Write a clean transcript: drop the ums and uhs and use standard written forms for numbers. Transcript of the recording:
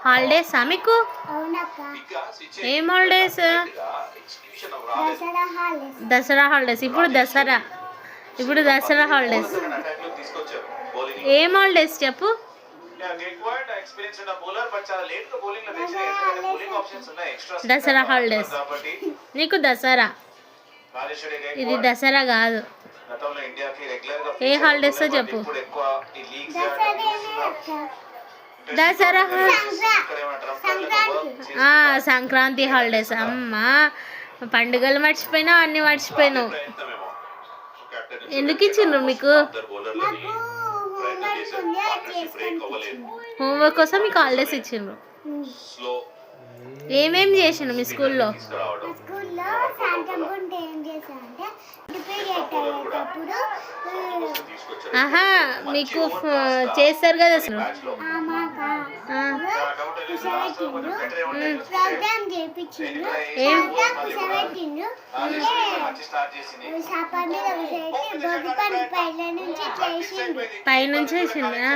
హాలిడేసా మీకు? ఏం holidays? Dasara holidays. ఇప్పుడు దసరా హాలిడేస్. ఏం హాలిడేస్ చెప్పు. దసరా హాలిడేస్. నీకు దసరా, ఇది దసరా కాదు. ఏ హాలిడేస్ చెప్పు. దసరా, సంక్రాంతి హాలిడేస్. అమ్మా, పండుగలు మర్చిపోయినావు, అన్ని మర్చిపోయినావు. ఎందుకు ఇచ్చిండ్రు మీకు? హోంవర్క్ కోసం మీకు హాలిడేస్ ఇచ్చిండ్రు. ఏమేం చేసిండు మీ స్కూల్లో? ఆహా, మీకు చేస్తారు కదా అసలు. పైనుంచి వేసిండ్రా?